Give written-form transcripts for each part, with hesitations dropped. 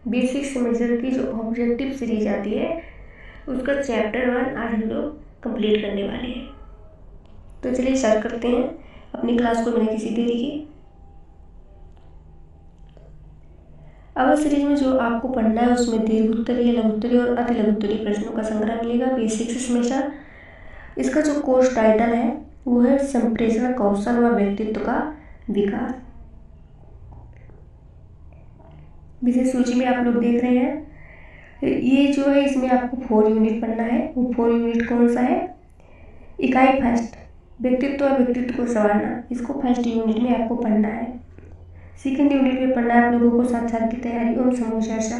Basic semester की जो objective series आती है उसका चैप्टर 1 आज हम लोग कंप्लीट करने वाले हैं। तो चलिए स्टार्ट करते हैं अपनी क्लास को बिना किसी देरी के। अब सीरीज में जो आपको पढ़ना है उसमें दीर्घ उत्तरीय, लघु उत्तरीय और अति लघु उत्तरीय प्रश्नों का संग्रह मिलेगा। बेसिक सेमेस्टर इसका जो कोर्स टाइटल है वो है संप्रेषण कौशल व व्यक्तित्व का विकास। विशेष सूची में आप लोग देख रहे हैं, ये जो है इसमें आपको 4 यूनिट पढ़ना है। वो 4 यूनिट कौन सा है? इकाई फर्स्ट, व्यक्तित्व और व्यक्तित्व को संवारना, इसको फर्स्ट यूनिट में आपको पढ़ना है। सेकेंड यूनिट में पढ़ना है आप लोगों को साक्षात की तैयारी और समूह चर्चा।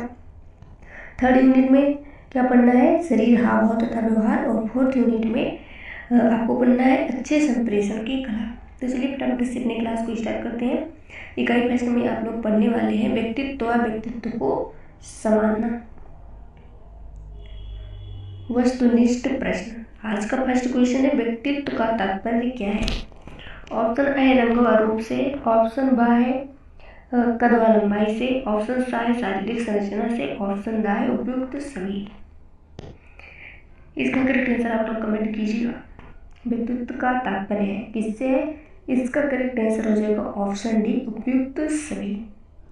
थर्ड यूनिट में क्या पढ़ना है? शरीर, हाव भाव तथा व्यवहार। और फोर्थ यूनिट में आपको पढ़ना है अच्छे संप्रेषण की कला। तो चलिए फटाफट से अपने क्लास को स्टार्ट करते हैं। इकाई फर्स्ट में आप लोग पढ़ने वाले हैं व्यक्तित्व और व्यक्तित्व को संवारना। वस्तुनिष्ठ प्रश्न। आज का फर्स्ट क्वेश्चन है व्यक्तित्व का तात्पर्य क्या है? ऑप्शन ए है रंग व रूप से, ऑप्शन बी है कद व लंबाई से, ऑप्शन सा है शारीरिक संरचना से, ऑप्शन दा है उपयुक्त सभी। इसका करेक्ट आंसर आप लोग कमेंट कीजिएगा। व्यक्तित्व का तात्पर्य है किससे है? इसका करेक्ट आंसर हो जाएगा ऑप्शन डी उपयुक्त सभी,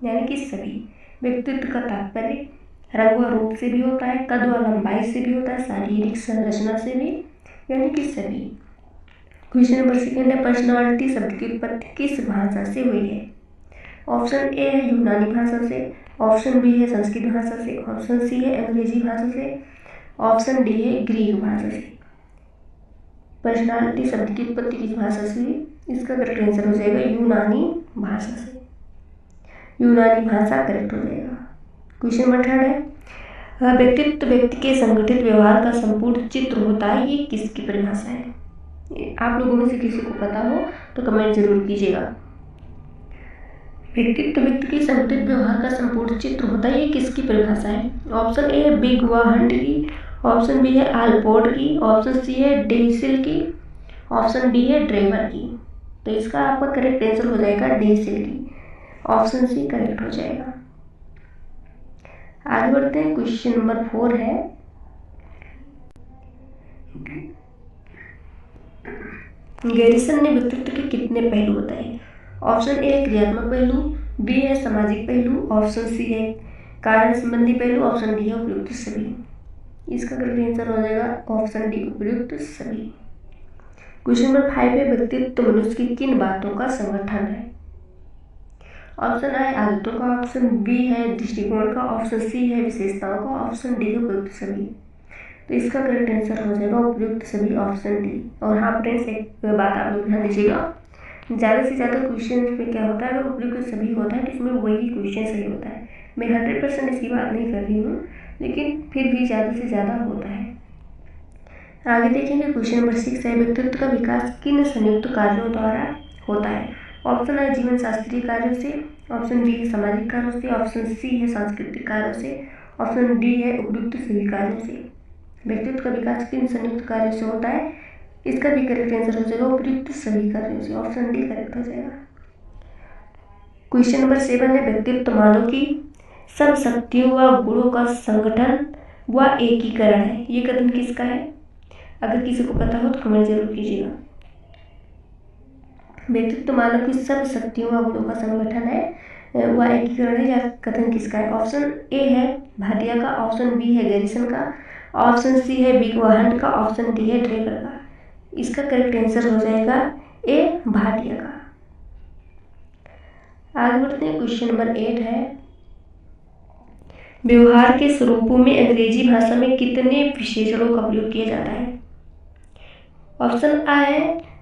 यानी कि सभी। व्यक्तित्व का तात्पर्य रंग व रूप से भी होता है, कद व लंबाई से भी होता है, शारीरिक संरचना से भी, यानी कि सभी। क्वेश्चन नंबर सेकेंड है पर्सनालिटी शब्द की उत्पत्ति किस भाषा से हुई है? ऑप्शन ए है यूनानी भाषा से, ऑप्शन बी है संस्कृत भाषा से, ऑप्शन सी है अंग्रेजी भाषा से, ऑप्शन डी है ग्रीक भाषा से। पर्सनालिटी शब्द की उत्पत्ति किस भाषा से? इसका करेक्ट आंसर हो जाएगा यूनानी भाषा से। यूनानी भाषा करेक्ट हो जाएगा। क्वेश्चन नंबर थर्ड है व्यक्तित्व व्यक्ति के संगठित व्यवहार का संपूर्ण चित्र होता है, ये किसकी परिभाषा है? आप लोगों में से किसी को पता हो तो कमेंट जरूर कीजिएगा। व्यक्तित्व व्यक्ति के संगठित व्यवहार का संपूर्ण चित्र होता है, ये किसकी परिभाषा है? ऑप्शन ए है बिग व हंट की, ऑप्शन बी है आलपोर्ट की, ऑप्शन सी है डेसिल की, ऑप्शन डी है ड्रेवर की। तो इसका आपका करेक्ट आंसर हो जाएगा डेसिल की, ऑप्शन सी करेक्ट हो जाएगा। आगे बढ़ते हैं। क्वेश्चन नंबर 4 है गैरिसन ने व्यक्तित्व के कितने पहलू बताए? ऑप्शन ए क्रियात्मक पहलू, बी है सामाजिक पहलू, ऑप्शन सी है कारण संबंधी पहलू, ऑप्शन डी है उपयुक्त सभी। इसका करेक्ट आंसर हो जाएगा ऑप्शन डी उपयुक्त सभी। क्वेश्चन नंबर 5 है व्यक्तित्व मनुष्य की किन बातों का संगठन है? ऑप्शन ए है आदतों का, ऑप्शन बी है दृष्टिकोण का, ऑप्शन सी है विशेषताओं का, ऑप्शन डी है उपयुक्त सभी। तो इसका करेक्ट आंसर हो जाएगा उपयुक्त सभी, ऑप्शन डी। और हाँ फ्रेंड्स, एक बात आप लोग ध्यान दीजिएगा, ज़्यादा से ज़्यादा क्वेश्चन में क्या होता है, अगर उपयुक्त सभी होता है तो इसमें वही क्वेश्चन सही होता है। मैं 100% इसकी बात नहीं कर रही हूँ, लेकिन फिर भी ज़्यादा से ज़्यादा होता है। आगे देखेंगे। क्वेश्चन नंबर 6 है व्यक्तित्व का विकास किन संयुक्त कार्यों द्वारा होता है? ऑप्शन है जीवन शास्त्रीय कार्यों से, ऑप्शन बी है सामाजिक कार्यों से, ऑप्शन सी है सांस्कृतिक कार्यों से, ऑप्शन डी है उपयुक्त सभी कार्यों से। व्यक्तित्व का विकास किन संयुक्त कार्यों से होता है? इसका भी करेक्ट आंसर हो जाएगा उपयुक्त सभी कार्यों से, ऑप्शन डी करेक्ट हो जाएगा। क्वेश्चन नंबर 7 है व्यक्तित्व मानव की सब शक्तियों व गुणों का संगठन व एकीकरण है, ये कथन किसका है? अगर किसी को पता हो तो कमेंट जरूर कीजिएगा। व्यक्तित्व मानव की सब शक्तियों व गुणों का संगठन है व एकीकरण है, यह कथन किसका है? ऑप्शन ए है भाटिया का, ऑप्शन बी है गैरिसन का, ऑप्शन सी है बिग व हंट का, ऑप्शन डी है ड्रेवर का। इसका करेक्ट आंसर हो जाएगा ए भाटिया का। आगे बढ़ते हैं। क्वेश्चन नंबर 8 है व्यवहार के स्वरूपों में अंग्रेजी भाषा में कितने विशेषणों का प्रयोग किया जाता है? ऑप्शन आ है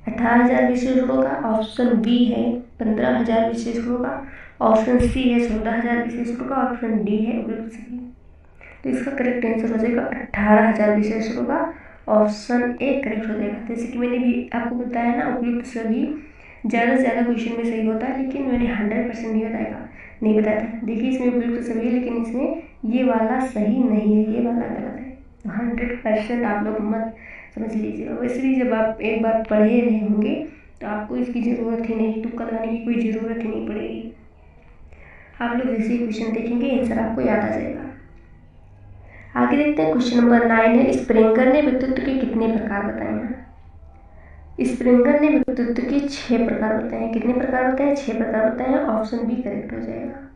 18,000 विशेषणों का, ऑप्शन बी है 15,000 विशेषणों का, ऑप्शन सी है 14,000 विशेषणों का, ऑप्शन डी है उपयुक्त सभी। तो इसका करेक्ट आंसर हो जाएगा 18,000 विशेषणों का, ऑप्शन ए करेक्ट हो जाएगा। जैसे कि मैंने भी आपको बताया ना, उपयुक्त सभी ज़्यादा से ज़्यादा क्वेश्चन में सही होता है, लेकिन मैंने 100% नहीं बताया था। देखिए इसमें उपयुक्त सभी है, लेकिन इसमें ये वाला सही नहीं है, ये वाला गलत है। 100% आप लोग मत समझ लीजिएगा। वैसे भी जब आप एक बार पढ़े रहे होंगे तो आपको इसकी ज़रूरत ही नहीं, तुक्का लगाने की कोई ज़रूरत ही नहीं पड़ेगी। आप लोग जैसे क्वेश्चन देखेंगे आंसर आपको याद आ जाएगा। आगे देखते हैं क्वेश्चन नंबर 9 है, स्प्रेंगर ने वक्तृत्व के कितने प्रकार बताए हैं। स्प्रेंगर ने वक्तृत्व के 6 प्रकार बताए हैं। कितने प्रकार बताए हैं? 6 प्रकार बताए हैं। ऑप्शन बी करेक्ट हो जाएगा।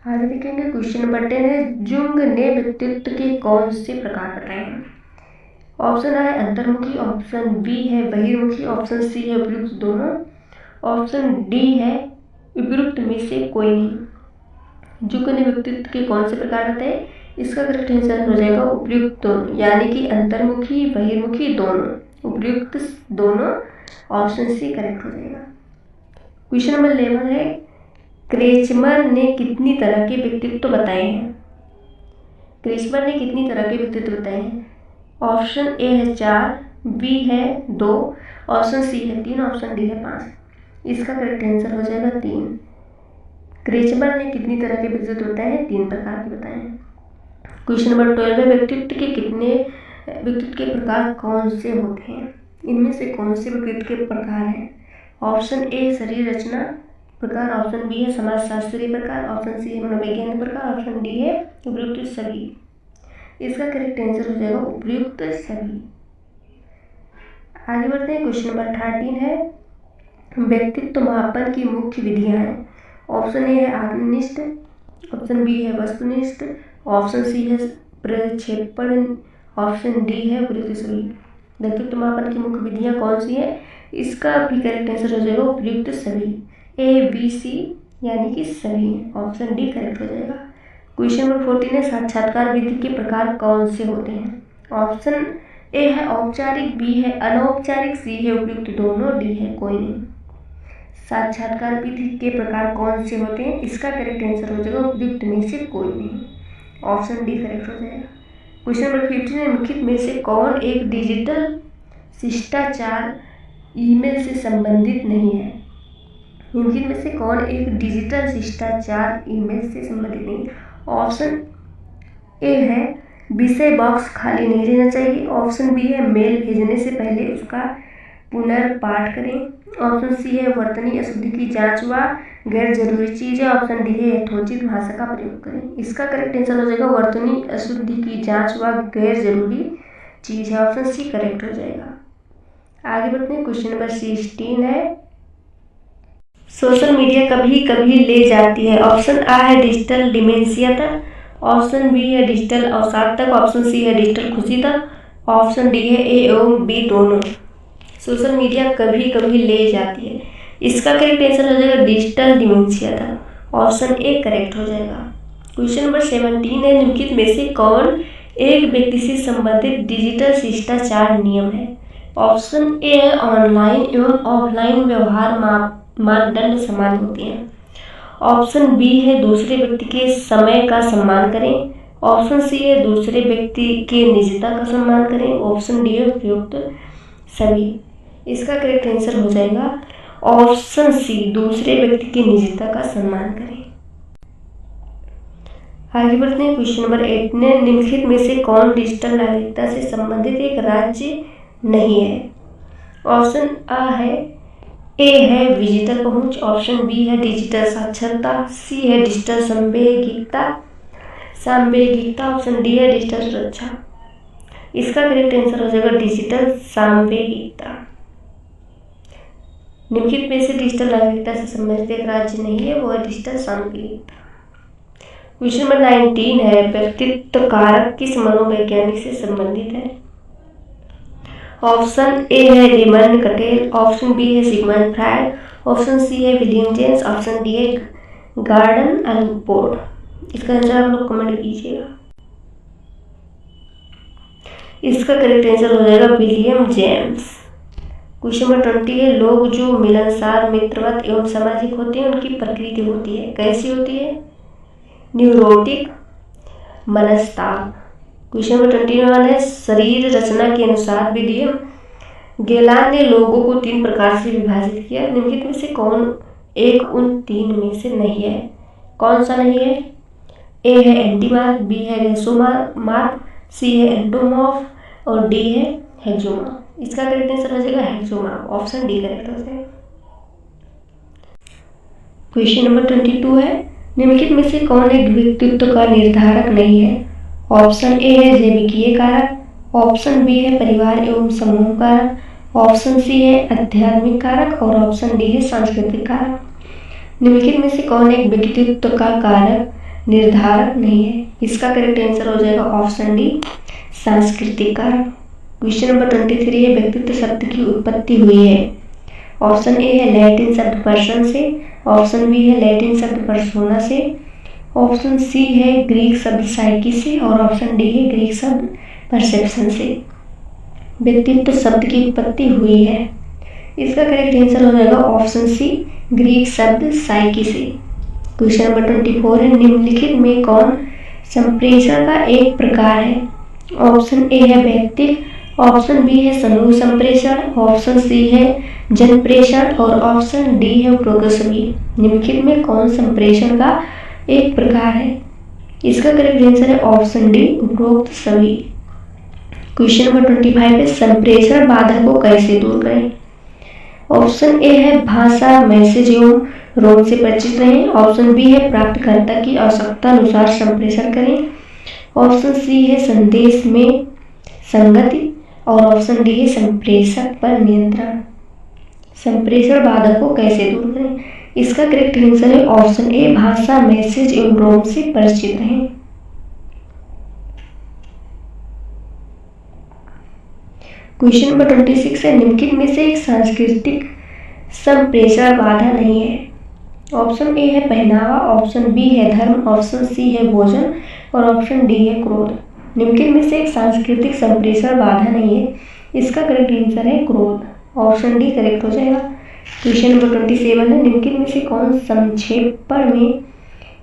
आगे देखेंगे क्वेश्चन नंबर 10 है, जुंग ने वक्तृत्व के कौन से प्रकार बताए हैं। ऑप्शन आ है अंतर्मुखी, ऑप्शन बी है बहिर्मुखी, ऑप्शन सी है उपयुक्त दोनों, ऑप्शन डी है उपयुक्त में से कोई नहीं। जुंग ने वक्तृत्व के कौन से प्रकार बताए, इसका करेक्ट आंसर हो जाएगा उपयुक्त दोनों, यानी कि अंतर्मुखी बहिर्मुखी दोनों, उपयुक्त दोनों, ऑप्शन सी करेक्ट हो जाएगा। क्वेश्चन नंबर 11 है, क्रेचमर ने कितनी तरह के व्यक्तित्व बताए हैं। क्रेचमर ने कितनी तरह के व्यक्तित्व बताए हैं। ऑप्शन ए है 4, बी है 2, ऑप्शन सी है 3, ऑप्शन डी है 5। इसका करेक्ट आंसर हो जाएगा 3। क्रेचमर ने कितनी तरह के व्यक्तित्व बताए हैं, 3 प्रकार के बताए हैं। क्वेश्चन नंबर 12 है, व्यक्तित्व के प्रकार कौन से होते हैं। इनमें से कौन से व्यक्तित्व के प्रकार हैं। ऑप्शन ए शरीर रचना प्रकार, ऑप्शन बी है समाजशास्त्रीय प्रकार, ऑप्शन सी है मनोवैज्ञानिक प्रकार, ऑप्शन डी है उपयुक्त सभी। इसका करेक्ट आंसर हो जाएगा उपयुक्त सभी। आगे बढ़ते हैं क्वेश्चन नंबर 13 है, व्यक्तित्व मापन की मुख्य विधियां हैं। ऑप्शन ए है आत्मनिष्ठ, ऑप्शन बी है वस्तुनिष्ठ, ऑप्शन सी है प्रक्षेपण, ऑप्शन डी है उपयुक्त सभी। व्यक्तित्व मापन की मुख्य विधियां कौन सी है, इसका भी करेक्ट आंसर हो जाएगा उपयुक्त सभी। ए बी सी यानी कि सभी, ऑप्शन डी करेक्ट हो जाएगा। क्वेश्चन नंबर 14 है, साक्षात्कार विधि के प्रकार कौन से होते हैं। ऑप्शन ए है औपचारिक, बी है अनौपचारिक, सी है उपयुक्त दोनों, डी है कोई नहीं। साक्षात्कार विधि के प्रकार कौन से होते हैं, इसका करेक्ट आंसर हो जाएगा उपयुक्त में से कोई नहीं, ऑप्शन डी करेक्ट हो जाएगा। क्वेश्चन नंबर 15 है, निम्नलिखित में से कौन एक डिजिटल शिष्टाचार ईमेल से संबंधित नहीं है। निम्नलिखित में से कौन एक डिजिटल शिष्टाचार ईमेल से संबंधित नहीं है। ऑप्शन ए है विषय बॉक्स खाली नहीं रहना चाहिए, ऑप्शन बी है मेल भेजने से पहले उसका पुनर्पाठ करें, ऑप्शन सी है वर्तनी अशुद्धि की जांच व गैर जरूरी चीज है, ऑप्शन डी है यथोचित भाषा का प्रयोग करें। इसका करेक्ट आंसर हो जाएगा वर्तनी अशुद्धि की जांच व गैर जरूरी चीज है, ऑप्शन सी करेक्ट हो जाएगा। आगे बढ़ते हैं क्वेश्चन नंबर 16 है, सोशल मीडिया कभी कभी ले जाती है। ऑप्शन आ है डिजिटल डिमेंशिया तक, ऑप्शन बी है डिजिटल अवसाद तक, ऑप्शन सी है डिजिटल खुशी तक, ऑप्शन डी है ए एवं बी दोनों। सोशल मीडिया कभी कभी ले जाती है, इसका करेक्ट आंसर हो जाएगा डिजिटल डिमेंशिया तक, ऑप्शन ए करेक्ट हो जाएगा। क्वेश्चन नंबर 17 है, निम्नलिखित में से कौन एक व्यक्ति से संबंधित डिजिटल शिष्टाचार नियम है। ऑप्शन ए है ऑनलाइन एवं ऑफलाइन व्यवहार मानदंड समान होते हैं, ऑप्शन बी है दूसरे व्यक्ति के समय का सम्मान करें, ऑप्शन सी है दूसरे व्यक्ति के निजता का सम्मान करें, ऑप्शन डी है उपयुक्त सभी। इसका करेक्ट आंसर हो जाएगा ऑप्शन सी दूसरे व्यक्ति की निजता का सम्मान करें। आगे बढ़ते हैं क्वेश्चन नंबर 8 में, निम्नलिखित में से कौन डिजिटल नागरिकता से संबंधित एक राज्य नहीं है। ऑप्शन आ है ए है डिजिटल पहुंच, ऑप्शन बी है डिजिटल साक्षरता, सी है डिजिटल सांवेगिकता, ऑप्शन डी है डिजिटल सुरक्षा। इसका करेक्ट आंसर हो जाएगा डिजिटल सांवेगिकता। निम्नलिखित में से डिजिटल नागरिकता से संबंधित एक राज्य नहीं है, वो है डिजिटल सांवेगिकता। क्वेश्चन नंबर 19 है, व्यक्तित्व कारक किस मनोवैज्ञानिक से संबंधित है। ऑप्शन ए है रेमंड कटेल, ऑप्शन बी है सिगमंड फ्रायड, ऑप्शन सी है विलियम जेम्स, ऑप्शन डी है गॉर्डन अलपोर्ट। इसका आंसर आप लोग कमेंट कीजिएगा। इसका करेक्ट आंसर हो जाएगा विलियम जेम्स। क्वेश्चन नंबर 20 है, लोग जो मिलनसार मित्रवत एवं सामाजिक होते हैं उनकी प्रकृति होती है, कैसी होती है। न्यूरोटिक, मनस्ताप। क्वेश्चन नंबर 21 है, शरीर रचना के अनुसार विलियम गेलान ने लोगों को 3 प्रकार से विभाजित किया, निम्नलिखित में से कौन एक उन 3 में से नहीं है। कौन सा नहीं है। ए है एंटीमार्फ, बी है रेसोमार्फ, सी है एंडोमॉर्फ और डी है हेक्सोमार्फ। इसका करेक्ट आंसर हो जाएगा हेक्सोमार्फ, ऑप्शन डी करेक्ट हो जाएगा। क्वेश्चन नंबर 22 है, निम्नलिखित में से कौन एक व्यक्तित्व का निर्धारक नहीं है? ऑप्शन ए है जैविकीय कारक, ऑप्शन बी है परिवार एवं समूह कारक, ऑप्शन सी है आध्यात्मिक कारक और ऑप्शन डी है सांस्कृतिक कारक। निम्नलिखित में से कौन एक व्यक्तित्व का कारक निर्धारक नहीं है? इसका करेक्ट आंसर हो जाएगा ऑप्शन डी सांस्कृतिक कारक। क्वेश्चन नंबर 23 है, व्यक्तित्व शब्द की उत्पत्ति हुई है। ऑप्शन ए है लैटिन शब्द पर्सन से, ऑप्शन बी है लैटिन शब्द पर्सोना से, ऑप्शन सी है ग्रीक शब्द साइकी से और ऑप्शन डी है ग्रीक शब्द परसेप्शन से। व्यक्तित्व शब्द की उत्पत्ति हुई है, इसका करेक्ट आंसर हो जाएगा ऑप्शन सी ग्रीक शब्द साइकी से। क्वेश्चन नंबर 24 है, निम्नलिखित में कौन संप्रेषण का एक प्रकार है? ऑप्शन ए है व्यक्तिक, ऑप्शन बी है समूह संप्रेषण, ऑप्शन सी है जन प्रेषण और ऑप्शन डी है उपरोक्त सभी। निम्नलिखित में कौन संप्रेषण का एक प्रकार है? इसका करेक्ट आंसर है ऑप्शन डी उपरोक्त सभी। क्वेश्चन नंबर 25 है, संप्रेषण बाधा को कैसे दूर करें? ऑप्शन ए है भाषा मैसेज एवं रोम से परिचित रहें, ऑप्शन बी है प्राप्तकर्ता की आवश्यकता अनुसार संप्रेषण करें, ऑप्शन सी है संदेश में संगति और ऑप्शन डी है संप्रेषक पर नियंत्रण। संप्रेषण बाधा को कैसे दूर करें? इसका करेक्ट आंसर है ऑप्शन ए भाषा मैसेज एवं रोम से परिचित रहें। क्वेश्चन नंबर 26 है, निम्नलिखित में से एक सांस्कृतिक संप्रेषण बाधा नहीं है। ऑप्शन ए है पहनावा, ऑप्शन बी है धर्म, ऑप्शन सी है भोजन और ऑप्शन डी है क्रोध। निम्नलिखित में से एक सांस्कृतिक संप्रेषण बाधा नहीं है, इसका करेक्ट आंसर है क्रोध, ऑप्शन डी करेक्ट हो जाएगा। क्वेश्चन नंबर 27 है, निम्नलिखित में से कौन संक्षेपण में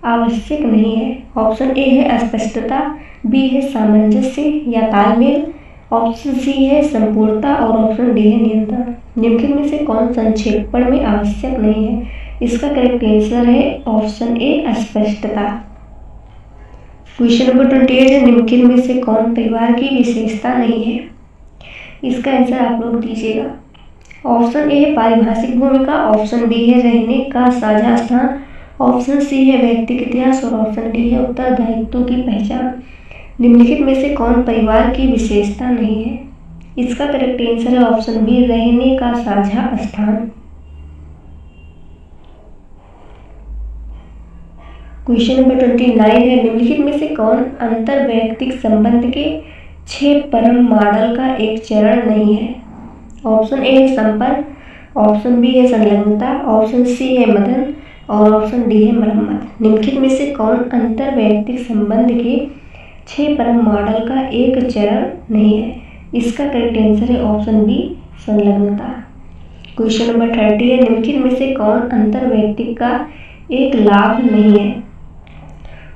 आवश्यक नहीं है? ऑप्शन ए है अस्पष्टता, बी है सामंजस्य या तालमेल, ऑप्शन सी है संपूर्णता और ऑप्शन डी है नियंत्रण। निम्नलिखित में से कौन संक्षेपण में आवश्यक नहीं है? इसका करेक्ट आंसर है ऑप्शन ए अस्पष्टता। क्वेश्चन नंबर 28 है, निम्नलिखित में से कौन परिवार की विशेषता नहीं है? इसका आंसर आप लोग दीजिएगा। ऑप्शन ए है पारिभाषिक भूमिका, ऑप्शन बी है रहने का साझा स्थान, ऑप्शन सी है व्यक्तिगत इतिहास और ऑप्शन डी है उत्तरदायित्व की पहचान। निम्नलिखित में से कौन परिवार की विशेषता नहीं है? इसका करेक्ट आंसर है ऑप्शन बी रहने का साझा स्थान। क्वेश्चन नंबर 29 है, निम्नलिखित में से कौन अंतर वैयक्तिक संबंध के 6 परम मॉडल का एक चरण नहीं है? ऑप्शन ए है संपर्क, ऑप्शन बी है संलग्नता, ऑप्शन सी है मदन और ऑप्शन डी है मरम्मत। निम्नलिखित में से कौन अंतर वैयक्तिक संबंध के 6 परम मॉडल का एक चरण नहीं है? इसका करेक्ट आंसर है ऑप्शन बी संलग्नता। क्वेश्चन नंबर 30 है, निम्नलिखित में से कौन अंतर वैयक्तिक का एक लाभ नहीं है?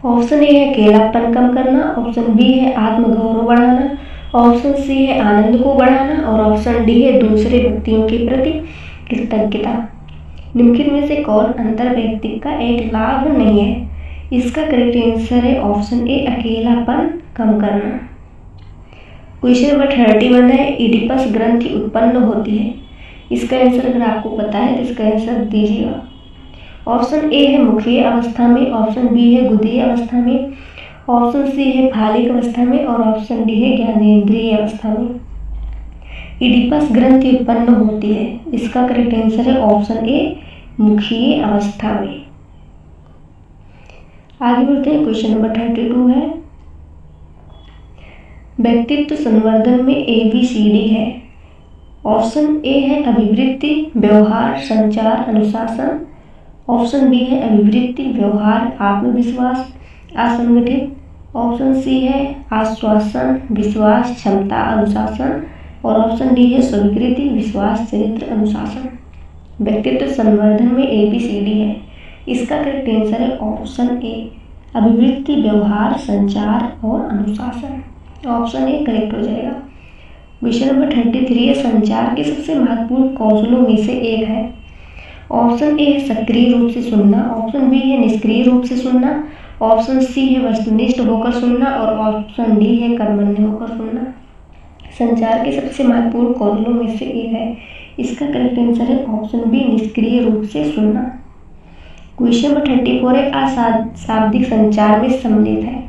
ऑप्शन ए है अकेलापन कम करना, ऑप्शन बी है आत्मगौरव बढ़ाना, ऑप्शन सी है आनंद को बढ़ाना और ऑप्शन डी है दूसरे व्यक्तियों के प्रति कृतज्ञता। निम्नलिखित में से कौन अंतर वैयक्तिक का एक लाभ नहीं है? इसका करेक्ट आंसर है ऑप्शन ए अकेलापन कम करना। क्वेश्चन नंबर 31 है, इडिपस ग्रंथि उत्पन्न होती है। इसका आंसर अगर आपको पता है तो इसका आंसर दीजिएगा। ऑप्शन ए है मुखीय अवस्था में, ऑप्शन बी है गुदीय अवस्था में, ऑप्शन सी है फालिक अवस्था में और ऑप्शन डी है ज्ञानेंद्रिय अवस्था में। इडिपस ग्रंथि उत्पन्न होती है, इसका करेक्ट आंसर है ऑप्शन ए मुखीय अवस्था में। आगे बढ़ते हैं, क्वेश्चन नंबर 32 है, व्यक्तित्व संवर्धन में ABCD है। ऑप्शन ए है अभिवृत्ति, व्यवहार, संचार, अनुशासन, ऑप्शन बी है अभिवृत्ति, व्यवहार, आत्मविश्वास, असंगठित, ऑप्शन सी है आश्वासन, विश्वास, क्षमता, अनुशासन और ऑप्शन डी है स्वीकृति, विश्वास, चरित्र, अनुशासन। व्यक्तित्व संवर्धन में ABCD है, इसका करेक्ट आंसर है ऑप्शन ए अभिवृत्ति, व्यवहार, संचार और अनुशासन। ऑप्शन ए करेक्ट हो जाएगा। क्वेश्चन नंबर 33 है, संचार के सबसे महत्वपूर्ण कौशलों में से एक है। ऑप्शन ए है सक्रिय रूप से सुनना, ऑप्शन बी है निष्क्रिय रूप से सुनना, ऑप्शन सी है वस्तुनिष्ठ होकर सुनना और ऑप्शन डी है कर्मण्य होकर सुनना। संचार के सबसे महत्वपूर्ण कौशलों में से एक है, इसका करेक्ट आंसर है ऑप्शन बी निष्क्रिय रूप से सुनना। क्वेश्चन नंबर 34 है अशाब्दिक संचार में सम्मिलित है।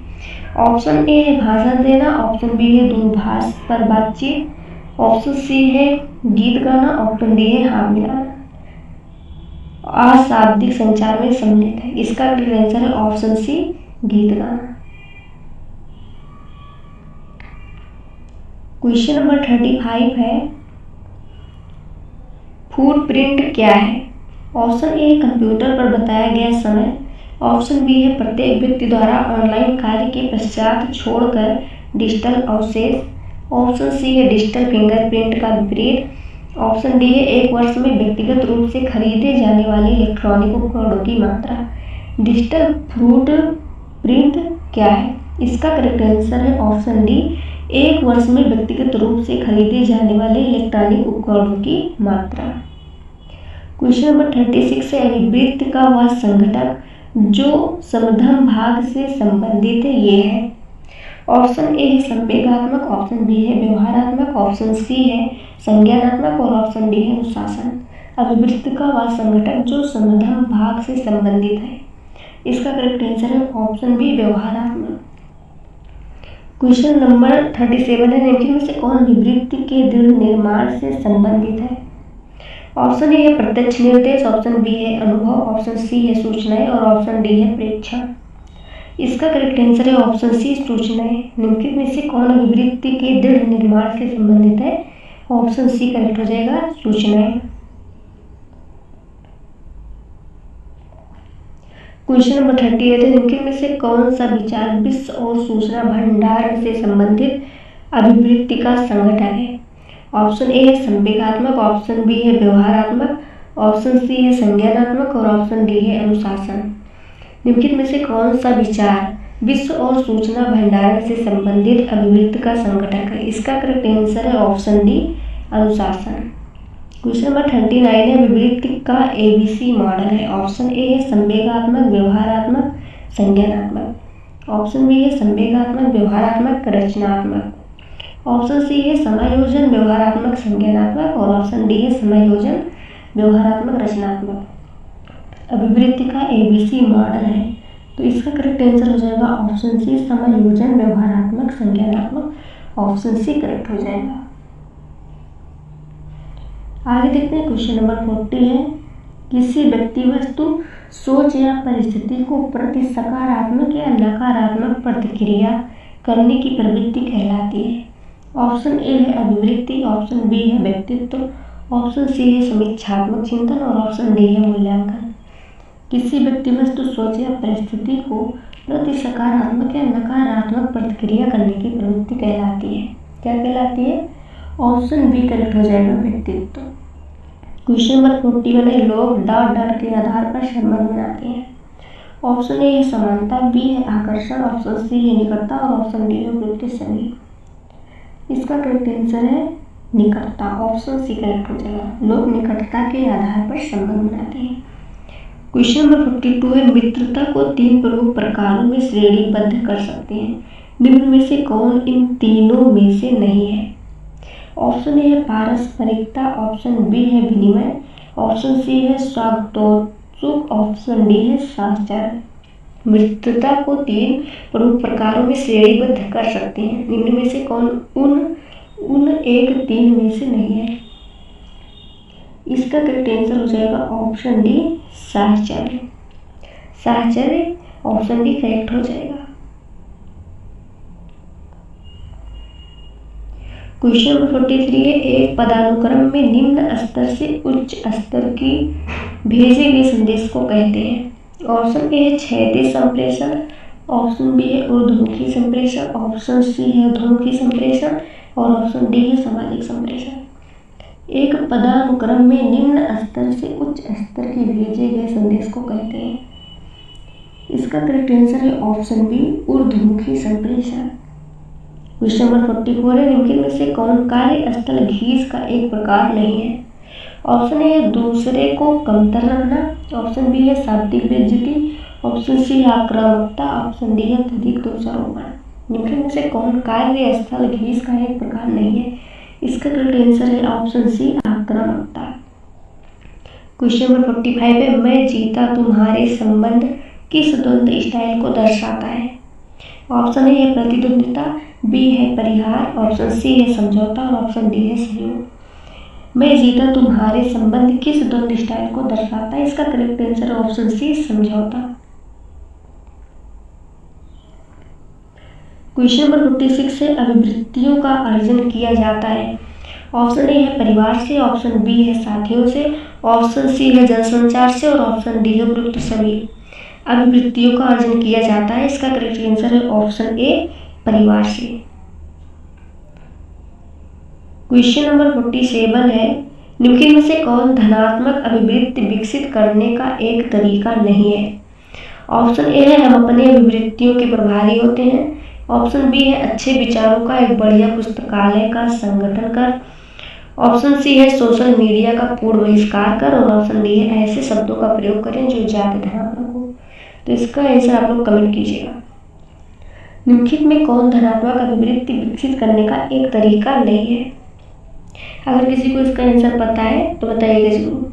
ऑप्शन ए है भाषण देना, ऑप्शन बी है दूरभाष पर बातचीत, ऑप्शन सी है गीत गाना, ऑप्शन डी है हाथ मिलाना। अशाब्दिक संचार में सम्मिलित है, इसका आंसर है ऑप्शन सी गीत गाना। क्वेश्चन नंबर 35 है फुटप्रिंट क्या है। ऑप्शन ए कंप्यूटर पर बताया गया समय, ऑप्शन बी है प्रत्येक व्यक्ति द्वारा ऑनलाइन कार्य के पश्चात छोड़कर डिजिटल अवशेष, ऑप्शन सी है डिजिटल फिंगरप्रिंट का विपरीत, ऑप्शन डी है एक वर्ष में व्यक्तिगत रूप से खरीदे जाने वाले इलेक्ट्रॉनिक उपकरणों की मात्रा। डिजिटल फुटप्रिंट क्या है, इसका करेक्ट आंसर है ऑप्शन डी एक वर्ष में व्यक्तिगत रूप से खरीदे जाने वाले इलेक्ट्रॉनिक उपकरणों की मात्रा। क्वेश्चन नंबर 36 है अभिवृत्त का वह संघटक जो समधम भाग से संबंधित है ये है। ऑप्शन ए है संवेगात्मक, ऑप्शन बी है व्यवहारात्मक, ऑप्शन सी है संज्ञानात्मक और ऑप्शन डी है अनुशासन। अभिवृत्त का वह संघटक जो समधम भाग से संबंधित है, इसका करेक्ट आंसर है ऑप्शन बी व्यवहारात्मक। क्वेश्चन नंबर 37 है निम्नलिखित में से कौन विवृत्ति के दृढ़ निर्माण से संबंधित है। ऑप्शन ए है प्रत्यक्ष निर्देश, ऑप्शन बी है अनुभव, ऑप्शन सी है सूचनाएं और ऑप्शन डी है प्रेक्षण। इसका करेक्ट आंसर है ऑप्शन सी सूचनाएं। निम्नलिखित में से कौन विवृत्ति के दृढ़ निर्माण से संबंधित है, ऑप्शन सी करेक्ट हो जाएगा सूचनाएं। क्वेश्चन नंबर 38 है निम्नलिखित में से कौन सा विचार विश्व और सूचना भंडार से संबंधित अभिवृत्ति का संघटक है। ऑप्शन ए है संवेगात्मक, ऑप्शन बी है व्यवहारात्मक, ऑप्शन सी है संज्ञानात्मक और ऑप्शन डी है अनुशासन। निम्नलिखित में से कौन सा विचार विश्व और सूचना भंडार से संबंधित अभिवृत्ति का संघटक है, इसका करेक्ट आंसर है ऑप्शन डी अनुशासन। क्वेश्चन नंबर 39 है विवृत्ति का एबीसी मॉडल है। ऑप्शन ए है संवेगात्मक, व्यवहारात्मक, संज्ञानात्मक, ऑप्शन बी है संवेगात्मक, व्यवहारात्मक, रचनात्मक, ऑप्शन सी है समायोजन, व्यवहारात्मक, संज्ञानात्मक और ऑप्शन डी है समायोजन, व्यवहारात्मक, रचनात्मक। अभिवृत्ति का एबीसी मॉडल है, तो इसका करेक्ट आंसर हो जाएगा ऑप्शन सी समायोजन, व्यवहारात्मक, संज्ञानात्मक, ऑप्शन सी करेक्ट हो जाएगा। आगे देखते हैं क्वेश्चन नंबर 40 है किसी व्यक्ति, वस्तु, सोच या परिस्थिति को प्रति सकारात्मक या नकारात्मक प्रतिक्रिया करने की प्रवृत्ति कहलाती है। ऑप्शन ए है अभिवृत्ति, ऑप्शन बी है व्यक्तित्व, ऑप्शन सी है समीक्षात्मक चिंतन और ऑप्शन डी है मूल्यांकन। किसी व्यक्ति, वस्तु, सोच या परिस्थिति को प्रति सकारात्मक या नकारात्मक प्रतिक्रिया करने की प्रवृत्ति कहलाती है। क्या कहलाती है? ऑप्शन बी करेक्ट हो जाएगा व्यक्तित्व। क्वेश्चन नंबर 41 है लोग डर के आधार पर संबंध बनाते हैं। ऑप्शन ए है समानता, बी है आकर्षण, ऑप्शन सी है निकटता और ऑप्शन डी है उपयुक्त सभी। इसका करेक्ट आंसर है निकटता, ऑप्शन सी करेक्ट हो जाएगा। लोग निकटता के आधार पर संबंध बनाते हैं। क्वेश्चन नंबर 42 है मित्रता को 3 प्रमुख प्रकारों में श्रेणीबद्ध कर सकते हैं, निम्न में से कौन इन तीनों में से नहीं है। ऑप्शन ए है पारस्परिकता, ऑप्शन बी है विनिमय, ऑप्शन सी है स्वागतोत्सुक, ऑप्शन डी है साहचर्य। मित्रता को 3 प्रमुख प्रकारों में श्रेणीबद्ध कर सकते हैं, निम्न में से कौन उन एक 3 में से नहीं है। इसका करेक्ट आंसर हो जाएगा ऑप्शन डी साहचर्य। साहचर्य ऑप्शन डी करेक्ट हो जाएगा। क्वेश्चन नंबर 43 है एक पदानुक्रम में निम्न स्तर से उच्च स्तर की भेजे गए संदेश को कहते हैं। ऑप्शन ए है क्षैतिज संप्रेषण, ऑप्शन बी है ऊर्ध्वमुखी संप्रेषण, ऑप्शन सी है ऊर्ध्वमुखी संप्रेषण और ऑप्शन डी है सामाजिक संप्रेषण। एक पदानुक्रम में निम्न स्तर से उच्च स्तर की भेजे गए संदेश को कहते हैं। इसका करेक्ट आंसर है ऑप्शन बी ऊर्ध्वमुखी संप्रेषण। क्वेश्चन नंबर 44 है निम्नलिखित में से कौन कार्यस्थल घीस का एक प्रकार नहीं है। ऑप्शन ए है दूसरे को कमतर रखना, ऑप्शन बी है शाब्दिक बेइज्जती, ऑप्शन सी है आक्रामकता, ऑप्शन डी है अत्यधिक दोषारोपण। निम्नलिखित में से कौन कार्यस्थल घीस का एक प्रकार नहीं है। इसका करेक्ट आंसर है ऑप्शन सी आक्रामकता। क्वेश्चन नंबर 45 है, मैं जीता तुम्हारे संबंध किस द्वंद्व स्टाइल को दर्शाता है? ऑप्शन ए है प्रतिद्वंद्विता, बी है परिहार, ऑप्शन सी है समझौता और ऑप्शन डी है सहयोग। मैं जीता तुम्हारे संबंध किस द्वंद्व स्टाइल को दर्शाता है? इसका करेक्ट आंसर ऑप्शन सी समझौता। क्वेश्चन नंबर 46 है, अभिवृत्तियों का अर्जन किया जाता है। ऑप्शन ए है परिवार से, ऑप्शन बी है साथियों से, ऑप्शन सी है जनसंचार से और ऑप्शन डी है उपयुक्त सभी। अभिवृत्तियों का अर्जन किया जाता है, इसका करेक्ट आंसर है ऑप्शन ए परिवार से। क्वेश्चन नंबर 47 है, निम्नलिखित में से कौन धनात्मक अभिवृत्ति विकसित करने का एक तरीका नहीं है? ऑप्शन ए है हम अपने अभिवृत्तियों के प्रभारी होते हैं, ऑप्शन बी है अच्छे विचारों का एक बढ़िया पुस्तकालय का संगठन कर, ऑप्शन सी है सोशल मीडिया का पूर्ण बहिष्कार कर और ऑप्शन डी है ऐसे शब्दों का प्रयोग करें जो ज्यादा धनात्मक हो। तो इसका आंसर आप लोग कमेंट कीजिएगा। निम्नलिखित में कौन धनात्मक अभिवृत्ति विकसित करने का एक तरीका नहीं है? अगर किसी को इसका आंसर पता है तो बताइएगा जरूर।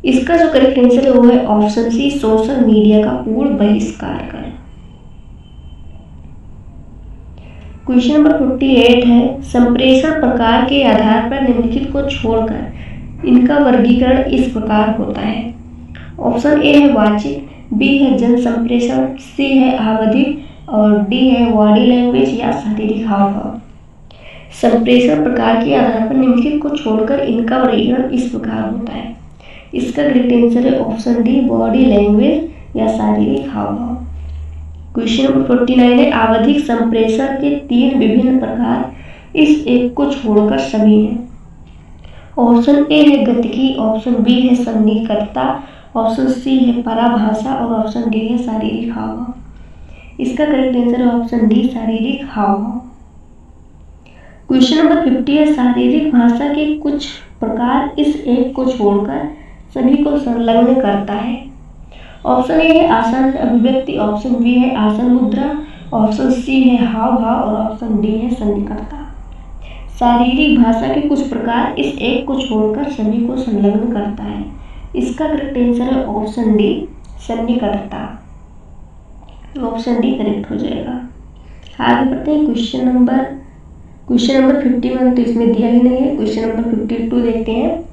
इसका जो करेक्ट आंसर है वो है ऑप्शन सी सोशल मीडिया का पूर्ण बहिष्कार कर। क्वेश्चन नंबर 48 है, संप्रेषण प्रकार के आधार पर निम्नलिखित को छोड़कर इनका वर्गीकरण इस प्रकार होता है। ऑप्शन ए है वाचिक, बी है जन संप्रेषण, सी है आवधिक और डी है बॉडी लैंग्वेज या शारीरिक हाव भाव। संप्रेषण प्रकार के आधार पर निम्नलिखित को छोड़कर इनका वर्गीकरण इस प्रकार होता है। इसका करेक्ट आंसर है ऑप्शन डी बॉडी लैंग्वेज या शारीरिक हाव भाव। क्वेश्चन नंबर 49 है, आवधिक संप्रेषण के 3 विभिन्न प्रकार, इस एक को छोड़कर सभी हैं। ऑप्शन ए है गतिकी, ऑप्शन बी है सन्निकटता, ऑप्शन सी है पराभाषा और ऑप्शन डी है शारीरिक हाव भाव। इसका करेक्ट आंसर है ऑप्शन डी शारीरिक हाव भाव। क्वेश्चन नंबर 50 है, शारीरिक भाषा के कुछ प्रकार इस एक को छोड़कर सभी को संलग्न करता है। ऑप्शन ए है आसन अभिव्यक्ति, ऑप्शन बी है आसन मुद्रा, ऑप्शन सी है हाव भाव और ऑप्शन डी है सन्निकटता। शारीरिक भाषा के कुछ प्रकार इस एक को छोड़कर सभी को संलग्न करता है। इसका करेक्ट आंसर है ऑप्शन डी सन्निकटता। ऑप्शन डी करेक्ट हो जाएगा। आगे बढ़ते हैं क्वेश्चन नंबर 51 तो इसमें दिया ही नहीं है। क्वेश्चन नंबर 52 देखते हैं,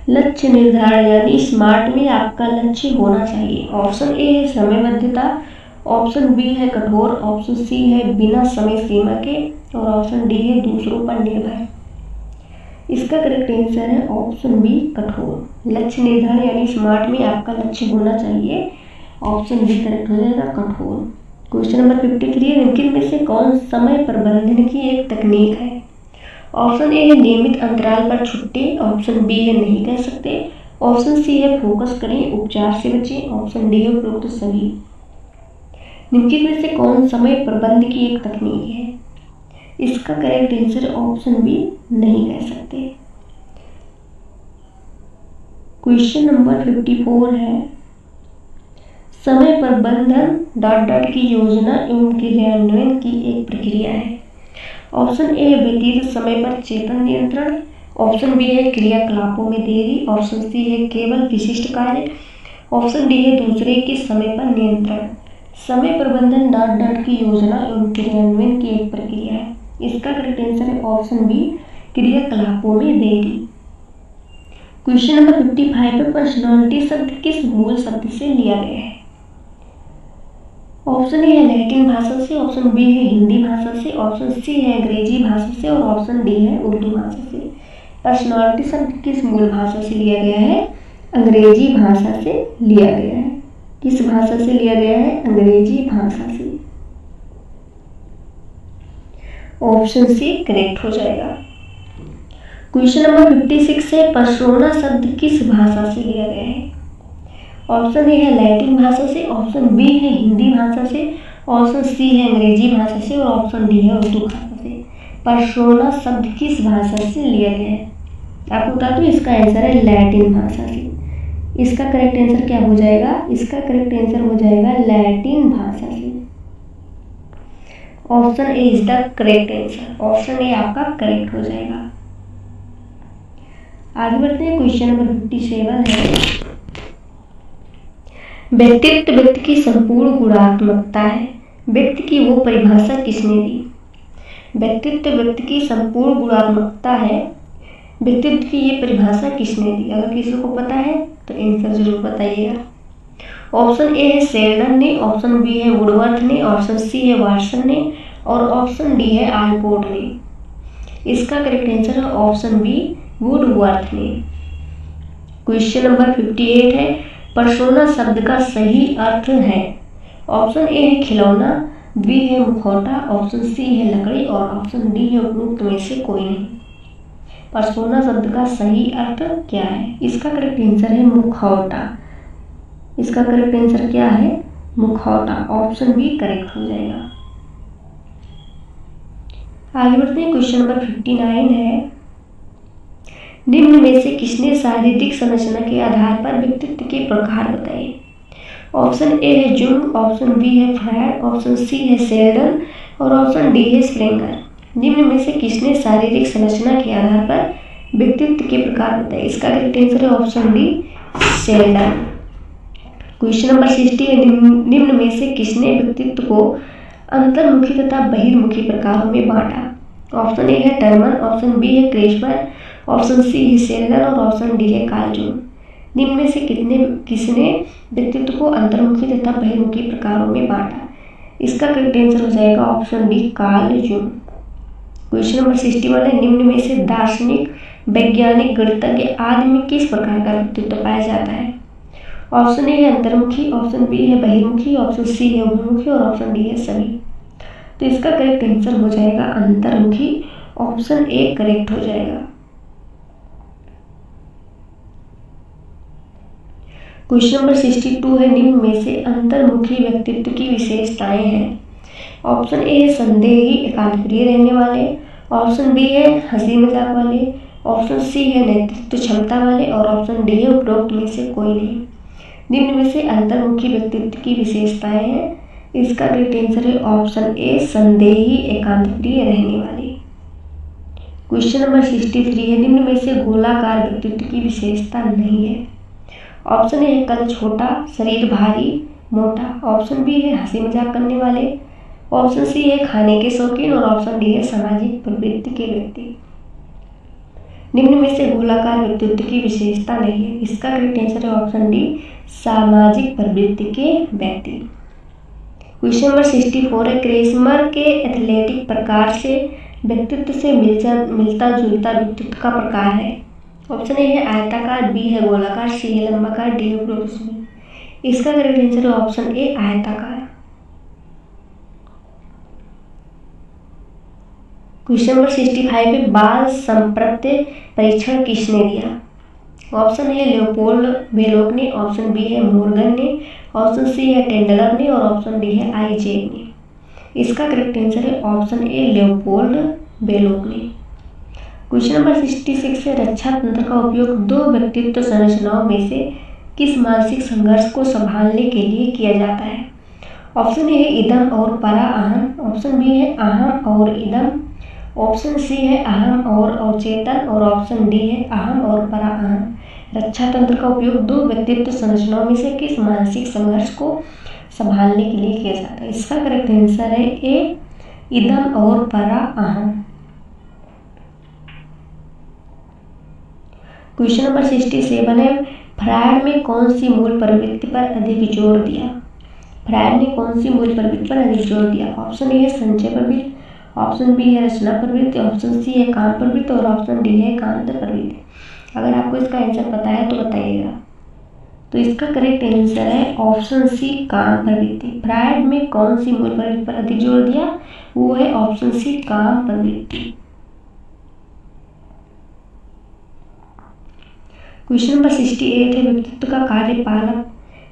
लक्ष्य निर्धारण यानी स्मार्ट में आपका लक्ष्य होना चाहिए। ऑप्शन ए है समयबद्धता, ऑप्शन बी है कठोर, ऑप्शन सी है बिना समय सीमा के और ऑप्शन डी है दूसरों पर निर्भर। इसका करेक्ट आंसर है ऑप्शन बी कठोर। लक्ष्य निर्धारण यानी स्मार्ट में आपका लक्ष्य होना चाहिए, ऑप्शन बी करेक्ट हो जाएगा कठोर। क्वेश्चन नंबर 53 है, निम्नलिखित में से कौन समय प्रबंधन की एक तकनीक है? ऑप्शन ए है नियमित अंतराल पर छुट्टी, ऑप्शन बी है नहीं कह सकते, ऑप्शन सी है फोकस करें उपचार से बचें, ऑप्शन डी है उपरोक्त सभी। निम्नलिखित में से कौन समय प्रबंध की एक तकनीक है? इसका करेक्ट आंसर ऑप्शन बी नहीं कह सकते। क्वेश्चन नंबर 54 है, समय प्रबंधन की योजना एवं क्रियान्वयन की एक प्रक्रिया है। ऑप्शन ए है व्यतीत समय पर चेतन नियंत्रण, ऑप्शन बी है क्रियाकलापों में देरी, ऑप्शन सी है केवल विशिष्ट कार्य, ऑप्शन डी है दूसरे के समय पर नियंत्रण। समय प्रबंधन की योजना एवं क्रियान्वयन की एक प्रक्रिया है। इसका करेक्ट आंसर है ऑप्शन बी क्रियाकलापों में देरी। क्वेश्चन नंबर 55 पे पर्सनालिटी शब्द किस मूल शब्द से लिया गया है? ऑप्शन ए है लैटिन भाषा से, ऑप्शन बी है हिंदी भाषा से, ऑप्शन सी है अंग्रेजी भाषा से और ऑप्शन डी है उर्दू भाषा से। पर्सनालिटी शब्द किस मूल भाषा से लिया गया है? अंग्रेजी भाषा से लिया गया है। किस भाषा से लिया गया है? अंग्रेजी भाषा से। ऑप्शन सी करेक्ट हो जाएगा। क्वेश्चन नंबर 56 है, पर्सोना शब्द किस भाषा से लिया गया है? ऑप्शन ए है लैटिन भाषा से, ऑप्शन बी है हिंदी भाषा से, ऑप्शन सी है अंग्रेजी भाषा से और ऑप्शन डी है उर्दू भाषा से। पर्सोना शब्द किस भाषा से लिया गया है? आपको बता दूं इसका आंसर है लैटिन भाषा से। इसका करेक्ट आंसर क्या हो जाएगा? इसका करेक्ट आंसर हो जाएगा लैटिन भाषा से। Option A is the correct answer. Option A आपका करेक्ट हो जाएगा। आगे बढ़ते हैं। क्वेश्चन नंबर 57 है, व्यक्तित्व व्यक्ति की संपूर्ण गुणात्मकता है। व्यक्ति की वो परिभाषा किसने दी? व्यक्तित्व व्यक्ति की संपूर्ण गुणात्मकता है। व्यक्तित्व की ये परिभाषा किसने दी? अगर किसी को पता है तो आंसर जरूर बताइएगा। ऑप्शन ए है शेल्डन ने, ऑप्शन बी है वुडवर्थ ने, ऑप्शन सी है वाटसन ने और ऑप्शन डी है आलपोर्ट ने। इसका करेक्ट आंसर है ऑप्शन बी वुडवर्थ ने। क्वेश्चन नंबर 58 है, पर्सोना शब्द का सही अर्थ है। ऑप्शन ए है खिलौना, बी है मुखौटा, ऑप्शन सी है लकड़ी और ऑप्शन डी है उपरोक्त में से कोई नहीं। पर्सोना शब्द का सही अर्थ क्या है? इसका करेक्ट आंसर है मुखौटा। इसका करेक्ट आंसर क्या है? मुखौटा। ऑप्शन बी करेक्ट हो जाएगा। आगे बढ़ते हैं। क्वेश्चन नंबर 59 है, निम्न में से किसने शारीरिक संरचना के आधार पर व्यक्तित्व के प्रकार बताए? ऑप्शन ए है जुंग, ऑप्शन बी है फ्रायड, ऑप्शन सी है शेल्डन और ऑप्शन डी है स्प्रेंगर। निम्न में से किसने शारीरिक संरचना के आधार पर व्यक्तित्व के प्रकार बताए? इसका करेक्ट आंसर है option D Sheldon. Question number 60 है, निम्न में से किसने व्यक्तित्व को अंतर्मुखी तथा बहिर्मुखी प्रकारों में बांटा? ऑप्शन ए है टर्मन, ऑप्शन बी है क्रेसबर, ऑप्शन सी है शेल्डन और ऑप्शन डी है कार्ल जूंग। निम्न में से किसने व्यक्तित्व को अंतर्मुखी तथा बहिर्मुखी प्रकारों में बांटा? इसका करेक्ट आंसर हो जाएगा option D Carl Jung. Question number 61 है, निम्न में से दार्शनिक, वैज्ञानिक, गणितज्ञ आदि में किस प्रकार का व्यक्तित्व पाया जाता है? ऑप्शन ए है अंतर्मुखी, ऑप्शन बी है बहिर्मुखी, ऑप्शन सी है उभयमुखी और ऑप्शन डी है सभी। तो इसका करेक्ट आंसर हो जाएगा अंतर्मुखी। ऑप्शन ए करेक्ट हो जाएगा। क्वेश्चन नंबर 62 है, निम्न में से अंतर्मुखी व्यक्तित्व की विशेषताएं हैं। ऑप्शन ए है संदेही, एकांत प्रिय रहने वाले, ऑप्शन बी है हंसी मजाक वाले, ऑप्शन सी है नेतृत्व क्षमता वाले और ऑप्शन डी है उपरोक्त में से कोई नहीं। निम्न में से अंतर्मुखी व्यक्तित्व की विशेषताएं हैं। इसका करेक्ट आंसर है ऑप्शन ए संदेही, एकांत प्रिय रहने वाले। क्वेश्चन नंबर 63 है, निम्न में से गोलाकार व्यक्तित्व की विशेषता नहीं है। ऑप्शन ए है कद छोटा, शरीर भारी मोटा, ऑप्शन बी है हंसी मजाक करने वाले, ऑप्शन सी है खाने के शौकीन और ऑप्शन डी है सामाजिक प्रवृत्ति के व्यक्ति। निम्न में से गोलाकार व्यक्तित्व की विशेषता नहीं है। इसका करेक्ट आंसर है ऑप्शन डी सामाजिक प्रवृत्ति के व्यक्ति। क्वेश्चन नंबर 64 है, क्रेसमर के एथलेटिक प्रकार से व्यक्तित्व से मिलता जुलता व्यक्तित्व का प्रकार है। ऑप्शन ए है आयताकार, बी है गोलाकार, सी है लंबाकार, डी है उपरोक्त। इसका करेक्ट आंसर है ऑप्शन ए आयताकार। क्वेश्चन नंबर 65 पे बाल संप्रत्य परीक्षण किसने दिया? ऑप्शन ए लियोपोल्ड बेलोक ने, ऑप्शन बी है मोर्गन ने, ऑप्शन सी है टेंडलर ने और ऑप्शन डी है आईजेक ने। इसका करेक्ट आंसर है ऑप्शन ए लियोपोल्ड बेलोक ने। क्वेश्चन नंबर 66 है, रक्षा तंत्र का उपयोग दो व्यक्तित्व संरचनाओं में से किस मानसिक संघर्ष को संभालने के लिए किया जाता है? ऑप्शन ए है इदम और परा अहम, ऑप्शन बी है अहम और इदम, ऑप्शन सी है अहम और अवचेतन और ऑप्शन डी है अहम और परा अहम। रक्षा तंत्र का उपयोग दो व्यक्तित्व संरचनाओं में से किस मानसिक संघर्ष को संभालने के लिए किया जाता है? इसका करेक्ट आंसर है ए इदम और परा अहम। क्वेश्चन नंबर 67 है, फ्रायड में कौन सी मूल प्रवृत्ति पर अधिक जोर दिया? फ्रायड ने कौन सी मूल प्रवृत्ति पर अधिक जोर दिया? ऑप्शन ए है संचय प्रवृत्ति, ऑप्शन बी है रचना प्रवृत्ति, ऑप्शन सी है काम प्रवृत्ति और ऑप्शन डी है एकांत प्रवृत्ति। अगर आपको इसका आंसर पता है तो बताइएगा। तो इसका करेक्ट आंसर है ऑप्शन सी काम प्रवृत्ति। फ्रायड में कौन सी मूल प्रवृत्ति पर अधिक जोर दिया? वो है ऑप्शन सी काम प्रवृत्ति। क्वेश्चन नंबर 68 है, व्यक्तित्व का कार्यपालक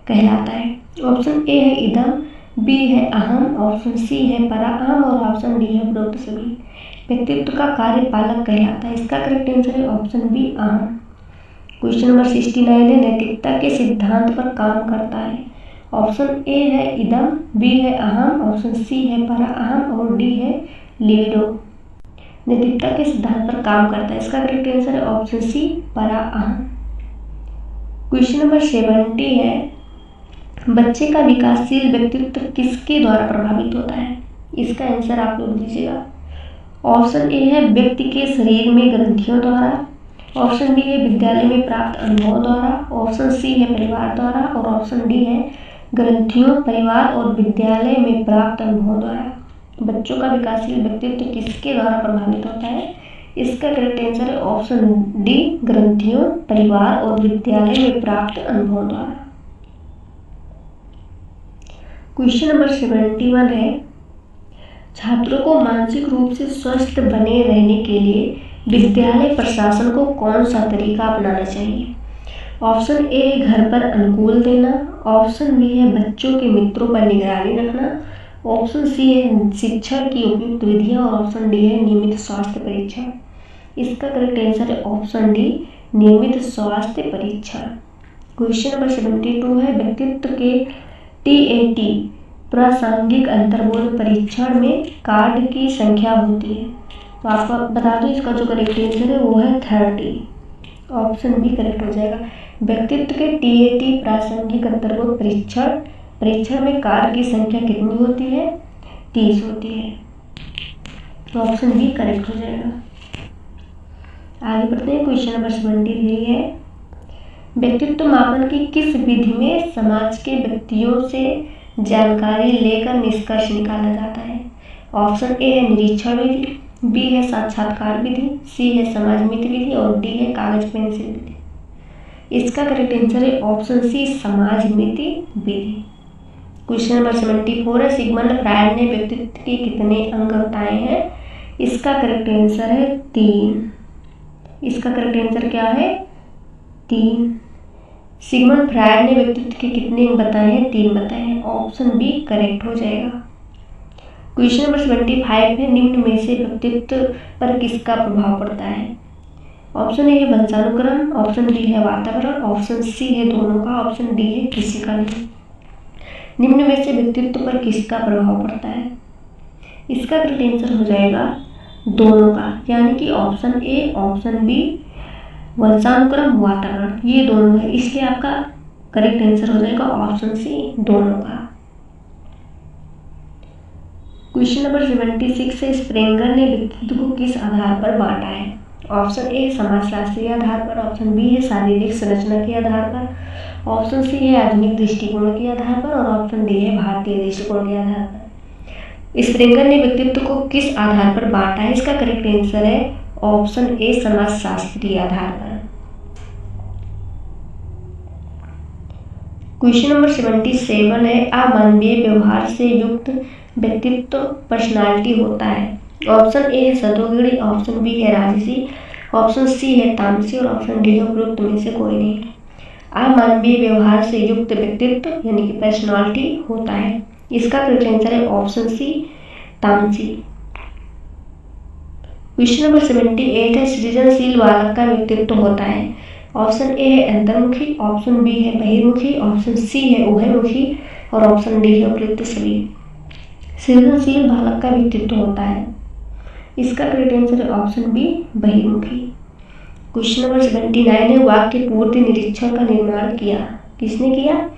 कहलाता है। ऑप्शन ए है इदम, बी है अहम, ऑप्शन सी है परा अहम और ऑप्शन डी है उपरोक्त सभी। व्यक्तित्व का कार्यपालक कहलाता है। इसका करेक्ट आंसर है ऑप्शन बी अहम। क्वेश्चन नंबर 69 है, नैतिकता के सिद्धांत पर काम करता है। ऑप्शन ए है इदम, बी है अहम, ऑप्शन सी है परा अहम और डी है लिबिडो। नैतिकता के सिद्धांत पर काम करता है। इसका करेक्ट आंसर है ऑप्शन सी, पराअहम। क्वेश्चन नंबर 70 है, बच्चे का विकासशील व्यक्तित्व किसके द्वारा प्रभावित होता है? इसका आंसर आप लोग दीजिएगा। ऑप्शन ए है व्यक्ति के शरीर में ग्रंथियों द्वारा, ऑप्शन बी है विद्यालय में प्राप्त अनुभव द्वारा, ऑप्शन सी है परिवार द्वारा और ऑप्शन डी है ग्रंथियों, परिवार और विद्यालय में प्राप्त अनुभव द्वारा। बच्चों का विकासशील व्यक्तित्व किसके द्वारा प्रभावित होता है? इसका करेक्ट आंसर है ऑप्शन डी, ग्रंथियों, परिवार और विद्यालय में प्राप्त अनुभव द्वारा। क्वेश्चन नंबर 71 है, छात्रों को मानसिक रूप से स्वस्थ बने रहने के लिए विद्यालय प्रशासन को कौन सा तरीका अपनाना चाहिए? ऑप्शन ए है घर पर अनुकूल देना, ऑप्शन बी है बच्चों के मित्रों पर निगरानी रखना, ऑप्शन सी है शिक्षण की उपयुक्त विधियां और ऑप्शन डी है नियमित स्वास्थ्य परीक्षण। इसका करेक्ट आंसर है ऑप्शन डी, नियमित स्वास्थ्य परीक्षण। क्वेश्चन नंबर 72 है, व्यक्तित्व के टीएटी प्रासंगिक अंतर्बोध परीक्षण में कार्ड की संख्या होती है। तो आपको बता दूं इसका जो करेक्ट आंसर है वो है 30, ऑप्शन बी करेक्ट हो जाएगा। व्यक्तित्व के टीएटी प्रासंगिक अंतर्बोध परीक्षण में कार्ड की संख्या कितनी होती है? 30 होती है, तो ऑप्शन बी करेक्ट हो जाएगा। आगे बढ़ते हैं। क्वेश्चन नंबर 73 है, व्यक्तित्व मापन की किस विधि में समाज के व्यक्तियों से जानकारी लेकर निष्कर्ष निकाला जाता है? ऑप्शन ए है निरीक्षण विधि, बी है साक्षात्कार विधि, सी है समाजमिति विधि और डी है कागज पेंसिल विधि। इसका करेक्ट आंसर है ऑप्शन सी, समाजमिति विधि। क्वेश्चन नंबर 74 है, सिगमंड फ्रायड ने व्यक्तित्व के कितने अंग बताए हैं? इसका करेक्ट आंसर है 3। इसका करेक्ट आंसर क्या है? 3। सिगमंड फ्रायड ने व्यक्तित्व के कितने अंग बताए हैं? 3 बताए हैं, ऑप्शन बी करेक्ट हो जाएगा। क्वेश्चन नंबर 75 है, निम्न में से व्यक्तित्व पर किसका प्रभाव पड़ता है? ऑप्शन ए है वंशानुक्रम, ऑप्शन बी है वातावरण, ऑप्शन सी है दोनों का, ऑप्शन डी है किसी का नहीं। निम्न में से व्यक्तित्व पर किसका प्रभाव पड़ता है? इसका करेक्ट आंसर हो जाएगा दोनों का, यानी कि ऑप्शन ए, ऑप्शन बी, वंशानुक्रम, वातावरण, ये दोनों है, इसलिए आपका करेक्ट आंसर हो जाएगा ऑप्शन सी, दोनों का। क्वेश्चन नंबर 76 है, स्प्रेंगर ने व्यक्तित्व को किस आधार पर बांटा है? ऑप्शन ए समाजशास्त्रीय आधार पर, ऑप्शन बी है शारीरिक संरचना के आधार पर, ऑप्शन सी है आधुनिक दृष्टिकोण के आधार पर और ऑप्शन डी है भारतीय दृष्टिकोण के आधार पर। स्प्रेंगर ने व्यक्तित्व को किस आधार पर बांटा है? इसका करेक्ट आंसर है ऑप्शन ए, समाजशास्त्रीय आधार पर। क्वेश्चन नंबर 77 है, अमानवीय व्यवहार से युक्त व्यक्तित्व पर्सनालिटी होता है। ऑप्शन ए है सतोगिरी, ऑप्शन बी है राजसी, ऑप्शन सी है तामसी और ऑप्शन डी है उपरोक्त में से कोई नहीं। अमानवीय व्यवहार से युक्त व्यक्तित्व यानी कि पर्सनालिटी होता है। इसका करेक्ट आंसर है ऑप्शन सी, तामसी। क्वेश्चन नंबर 78 है, सृजनशील बालक का व्यक्तित्व होता है। ऑप्शन ए है अंतर्मुखी, ऑप्शन बी है बहिर्मुखी, ऑप्शन सी है उभयमुखी और ऑप्शन डी है उपयुक्त सभी। सृजनशील बालक का व्यक्तित्व होता है, इसका करेक्ट आंसर है ऑप्शन बी, बहिर्मुखी। क्वेश्चन नंबर 79 है, वाक्य पूर्ति निरीक्षण का निर्माण किया, किसने किया?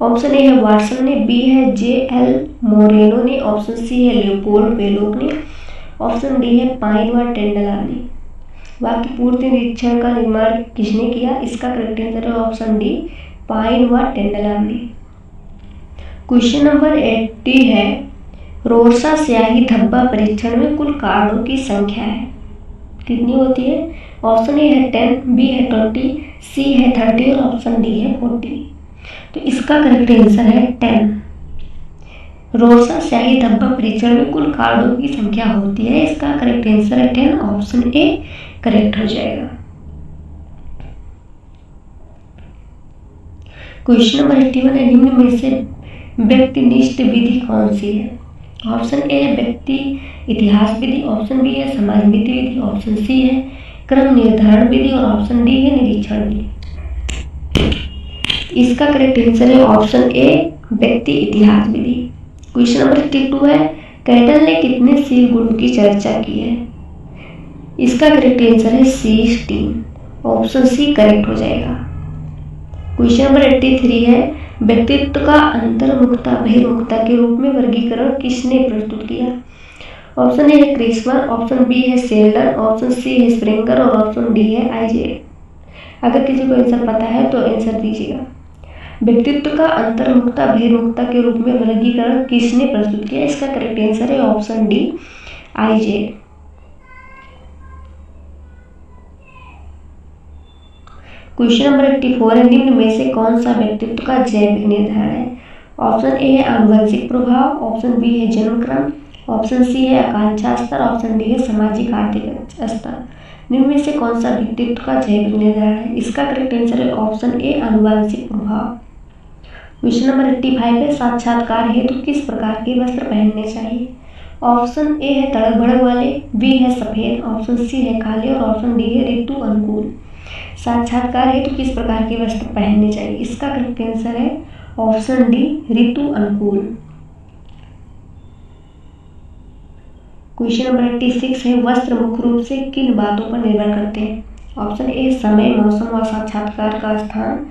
ऑप्शन ए है वाटसन ने, बी है जे.एल. मोरेनो ने, ऑप्शन सी है लियोपोल्ड बेलोक ने, ऑप्शन डी है पाइन व टेंडलर ने। वाक्य पूर्ति निरीक्षण का निर्माण किसने किया? इसका करेक्ट आंसर है ऑप्शन डी, पाइन व टेंडलर ने। क्वेश्चन नंबर 80 है, रोसा स्याही धब्बा परीक्षण में कुल कार्डों की संख्या है, कितनी होती है? ऑप्शन ए है 10, बी है 20, सी है 30 और ऑप्शन डी है 40। तो इसका करेक्ट आंसर है 10। रोसा स्याही धब्बा परीक्षण में कुल कार्डों की संख्या होती है, इसका करेक्ट आंसर है 10, ऑप्शन ए करेक्ट हो जाएगा। क्वेश्चन नंबर 81 है, निम्न में से व्यक्तिनिष्ठ विधि कौन सी है? ऑप्शन ए है व्यक्ति इतिहास विधि, ऑप्शन बी है समाजमिति विधि, ऑप्शन सी है क्रम निर्धारण विधि और ऑप्शन डी है निरीक्षण विधि। इसका करेक्ट आंसर है ऑप्शन ए, व्यक्ति इतिहास विधि। क्वेश्चन नंबर 82 है, कैटल ने कितने शील गुण की चर्चा की है? इसका करेक्ट आंसर है C16, ऑप्शन सी करेक्ट हो जाएगा। क्वेश्चन नंबर 83 है, व्यक्तित्व का अंतर्मुखता बहिर्मुखता के रूप में वर्गीकरण किसने प्रस्तुत किया? ऑप्शन ए है क्रिस्मर, ऑप्शन बी है सेल्डन, ऑप्शन सी है स्प्रिंगर और ऑप्शन डी है आइजेट। अगर किसी को आंसर पता है तो आंसर दीजिएगा। व्यक्तित्व का अंतर्मुखता बहिर्मुखता के रूप में वर्गीकरण किसने प्रस्तुत किया? इसका करेक्ट आंसर है ऑप्शन डी आइजेट। क्वेश्चन नंबर 84 है, निम्न में से कौन सा व्यक्तित्व का जैविक निर्धारण है? ऑप्शन ए है आनुवंशिक प्रभाव, ऑप्शन बी है जन्मक्रम, ऑप्शन सी है आकांक्षा स्तर, ऑप्शन डी है सामाजिक आर्थिक स्तर। निम्न में से कौन सा व्यक्तित्व का जैविक निर्धारण है? इसका करेक्ट आंसर है ऑप्शन ए आनुवंशिक प्रभाव। क्वेश्चन नंबर 85 है, साक्षात्कार हेतु किस प्रकार के वस्त्र पहनने चाहिए? ऑप्शन ए है तड़क भड़क वाले, बी है सफेद, ऑप्शन सी है काले और ऑप्शन डी है ऋतु अनुकूल। साक्षात्कार हेतु किस प्रकार के वस्त्र पहनने चाहिए? इसका करेक्ट आंसर है ऑप्शन डी ऋतु अनुकूल। क्वेश्चन नंबर 86 है, वस्त्र मुख्य रूप से किन बातों पर निर्भर करते हैं? ऑप्शन ए समय, मौसम और साक्षात्कार का स्थान,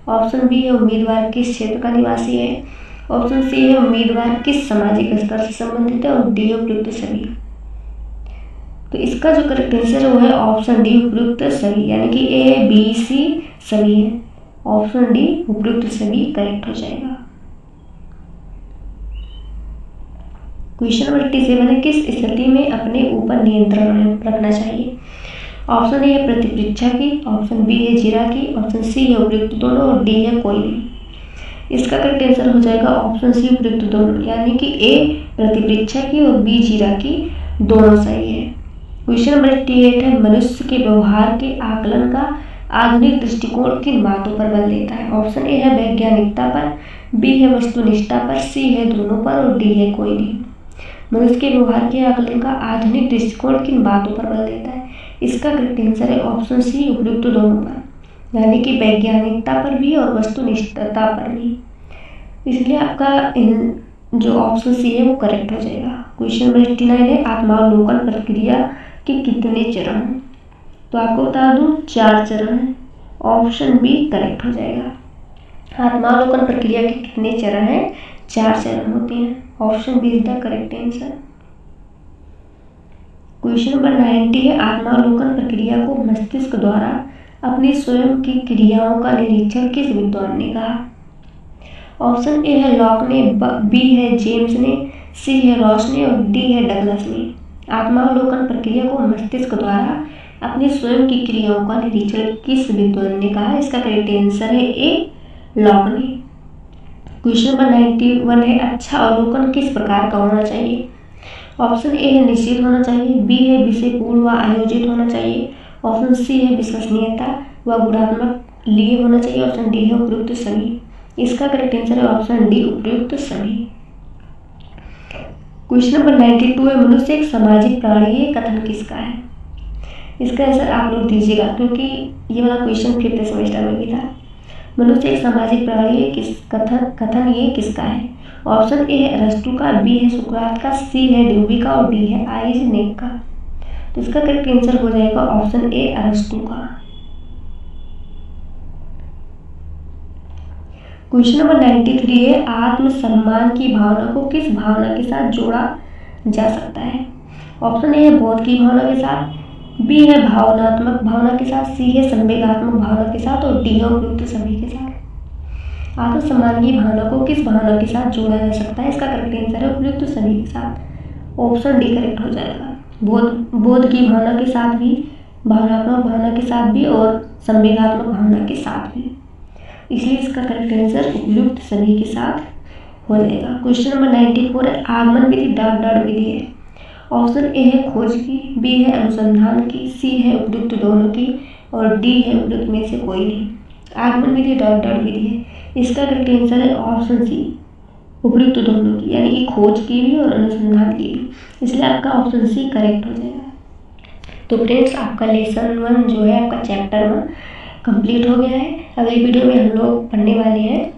ऑप्शन बी है उम्मीदवार किस क्षेत्र का निवासी है, ऑप्शन सी है उम्मीदवार किस सामाजिक स्तर से संबंधित है और डी उपयुक्त सभी। तो इसका जो करेक्ट आंसर है वो है ऑप्शन डी उपयुक्त सभी, यानी कि ए बी सी सभी है। ऑप्शन डी उपयुक्त सभी करेक्ट हो जाएगा। क्वेश्चन नंबर 87 है, किस स्थिति में अपने ऊपर नियंत्रण रखना चाहिए? ऑप्शन ए है प्रतिपरीक्षा की, ऑप्शन बी है जीरा की, ऑप्शन सी है उपयुक्त दोनों और डी है कोई नहीं। इसका करेक्ट आंसर हो जाएगा ऑप्शन सी उपयुक्त दोनों, यानी कि ए प्रतिपरीक्षा की और बी जीरा की, दोनों सही है। क्वेश्चन नंबर 88 है, मनुष्य के व्यवहार के आकलन का आधुनिक दृष्टिकोण किन बातों पर बल देता है? ऑप्शन ए है वैज्ञानिकता पर, बी है वस्तुनिष्ठता पर, सी है दोनों पर और डी है कोई नहीं। मनुष्य के व्यवहार के आकलन का आधुनिक दृष्टिकोण किन बातों पर बल देता है? इसका करेक्ट आंसर है ऑप्शन सी उपयुक्त दोनों पर, यानी कि वैज्ञानिकता पर भी और वस्तुनिष्ठता पर भी। इसलिए आपका जो ऑप्शन सी है वो करेक्ट हो जाएगा। क्वेश्चन नंबर 89 है, आत्मावलोकन प्रक्रिया के कितने चरण हैं? तो आपको बता दूं 4 चरण हैं। ऑप्शन बी करेक्ट हो जाएगा। आत्मावलोकन प्रक्रिया के कितने चरण हैं? 4 चरण होते हैं। Option B is the correct answer. Question number 90 है, आत्मावलोकन प्रक्रिया को मस्तिष्क द्वारा अपनी स्वयं की क्रियाओं का निरीक्षण किस विद्वान ने कहा? ऑप्शन ए है लॉक ने, बी है जेम्स ने, सी है रॉस ने और डी है डगलस ने। आत्मावलोकन प्रक्रिया को मस्तिष्क द्वारा अपनी स्वयं की क्रियाओं का निरीक्षण किस विद्वान ने कहा? इसका करेक्ट आंसर है ए लॉक ने। क्वेश्चन नंबर 91 है, अच्छा अवलोकन किस प्रकार का होना चाहिए? ऑप्शन ए है निश्चित होना चाहिए, बी है विषयपूर्ण व आयोजित होना चाहिए, ऑप्शन सी है विश्वसनीयता व गुणात्मक लिए होना चाहिए, ऑप्शन डी है उपयुक्त सभी। इसका करेक्ट आंसर है ऑप्शन डी उपयुक्त सभी। क्वेश्चन नंबर 92 है, मनुष्य एक सामाजिक प्राणी है, कथन किसका है? इसका आंसर आप लोग दीजिएगा क्योंकि ये वाला क्वेश्चन 5th सेमेस्टर में भी था। मनुष्य एक सामाजिक प्राणी है, कथन ये किसका है? ऑप्शन ए है अरस्तु का, बी है सुकरात का, सी है ड्यूबी का और डी है आइजनेक का। तो इसका करेक्ट आंसर हो जाएगा ऑप्शन ए अरस्तु का। क्वेश्चन नंबर 93 है, आत्मसम्मान की भावना को किस भावना के साथ जोड़ा जा सकता है? ऑप्शन ए है बोध की भावना के साथ, बी है भावनात्मक भावना के साथ, सी है संवेगात्मक भावना के साथ और डी है उपयुक्त सभी के साथ। आत्मसम्मान की भावना को किस भावना के साथ जोड़ा जा सकता है? इसका करेक्ट आंसर है उपयुक्त सभी के साथ। ऑप्शन डी करेक्ट हो जाएगा। बोध की भावना के साथ भी, भावनात्मक भावना के साथ भी और संवेगात्मक भावना के साथ भी। इसलिए इसका करेक्ट आंसर उपयुक्त सभी के साथ हो जाएगा। क्वेश्चन नंबर 94 है, आगमन विधि डॉट डॉट विधि है। ऑप्शन ए है खोज की, बी है अनुसंधान की, सी है उपयुक्त दोनों की और डी है उपयुक्त में से कोई नहीं। आगमन विधि डॉट डॉट विधि है। इसका करेक्ट आंसर है ऑप्शन सी उपयुक्त दोनों की, यानी कि खोज की भी और अनुसंधान की भी। इसलिए आपका ऑप्शन सी करेक्ट हो जाएगा। तो फ्रेंड्स, आपका लेसन 1 जो है आपका चैप्टर 1 कंप्लीट हो गया है। अगली वीडियो में हम लोग पढ़ने वाले हैं